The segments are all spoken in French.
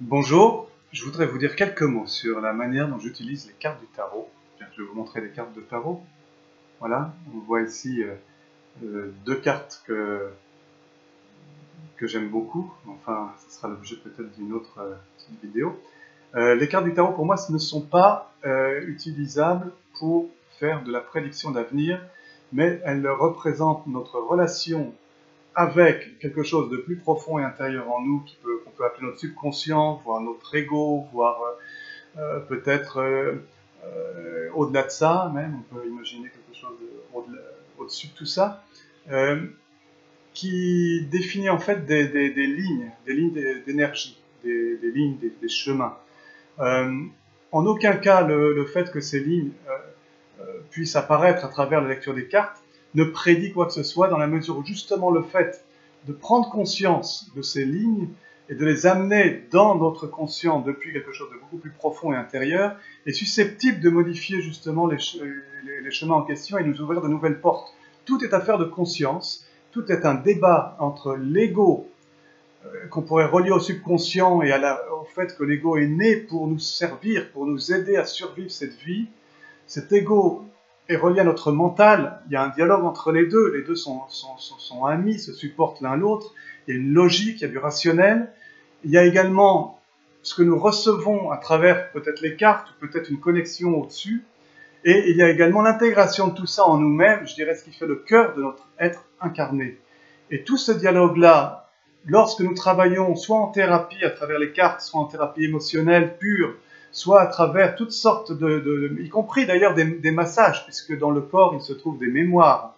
Bonjour, je voudrais vous dire quelques mots sur la manière dont j'utilise les cartes du tarot. Je vais vous montrer des cartes de tarot. Voilà, on voit ici deux cartes que j'aime beaucoup. Enfin, ce sera l'objet peut-être d'une autre petite vidéo. Les cartes du tarot, pour moi, ce ne sont pas utilisables pour faire de la prédiction d'avenir, mais elles représentent notre relation avec quelque chose de plus profond et intérieur en nous, qu'on peut appeler notre subconscient, voire notre ego, voire peut-être au-delà de ça, même, on peut imaginer quelque chose au-dessus de tout ça, qui définit en fait des lignes d'énergie, des lignes, des chemins. En aucun cas, le fait que ces lignes puissent apparaître à travers la lecture des cartes ne prédit quoi que ce soit, dans la mesure où justement le fait de prendre conscience de ces lignes et de les amener dans notre conscient depuis quelque chose de beaucoup plus profond et intérieur est susceptible de modifier justement les chemins en question et nous ouvrir de nouvelles portes. Tout est affaire de conscience, tout est un débat entre l'ego qu'on pourrait relier au subconscient et au fait que l'ego est né pour nous servir, pour nous aider à survivre cette vie. Cet ego est relié à notre mental, il y a un dialogue entre les deux sont amis, se supportent l'un l'autre, il y a une logique, il y a du rationnel, il y a également ce que nous recevons à travers peut-être les cartes, ou peut-être une connexion au-dessus, et il y a également l'intégration de tout ça en nous-mêmes, je dirais ce qui fait le cœur de notre être incarné. Et tout ce dialogue-là, lorsque nous travaillons soit en thérapie à travers les cartes, soit en thérapie émotionnelle pure, soit à travers toutes sortes y compris d'ailleurs des massages, puisque dans le corps il se trouve des mémoires.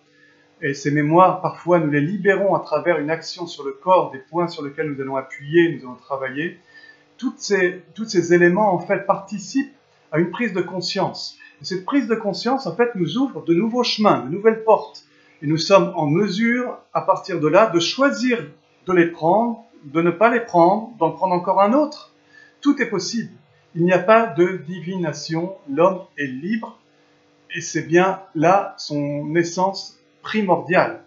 Et ces mémoires, parfois, nous les libérons à travers une action sur le corps, des points sur lesquels nous allons appuyer, nous allons travailler. Tous ces éléments, en fait, participent à une prise de conscience. Et cette prise de conscience, en fait, nous ouvre de nouveaux chemins, de nouvelles portes. Et nous sommes en mesure, à partir de là, de choisir de les prendre, de ne pas les prendre, d'en prendre encore un autre. Tout est possible. Il n'y a pas de divination, l'homme est libre, et c'est bien là son essence primordiale.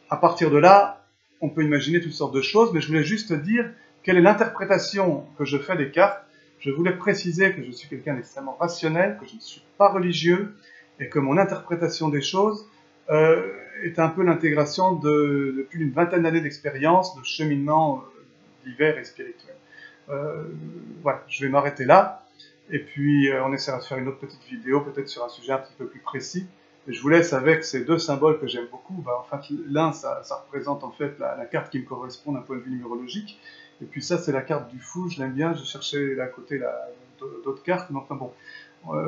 À partir de là, on peut imaginer toutes sortes de choses, mais je voulais juste dire quelle est l'interprétation que je fais des cartes. Je voulais préciser que je suis quelqu'un d'extrêmement rationnel, que je ne suis pas religieux, et que mon interprétation des choses est un peu l'intégration de plus d'une vingtaine d'années d'expérience, de cheminement divers et spirituel. Voilà, je vais m'arrêter là, et puis on essaiera de faire une autre petite vidéo, peut-être sur un sujet un petit peu plus précis. Et je vous laisse avec ces deux symboles que j'aime beaucoup. En fait, l'un, ça représente en fait la carte qui me correspond d'un point de vue numérologique, et puis ça, c'est la carte du fou, je l'aime bien, j'ai cherché à côté d'autres cartes, mais enfin bon,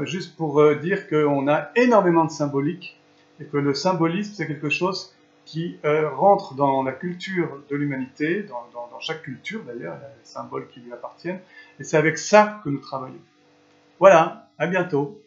juste pour dire qu'on a énormément de symbolique, et que le symbolisme, c'est quelque chose qui rentre dans la culture de l'humanité, dans chaque culture d'ailleurs, il y a des symboles qui lui appartiennent, et c'est avec ça que nous travaillons. Voilà, à bientôt.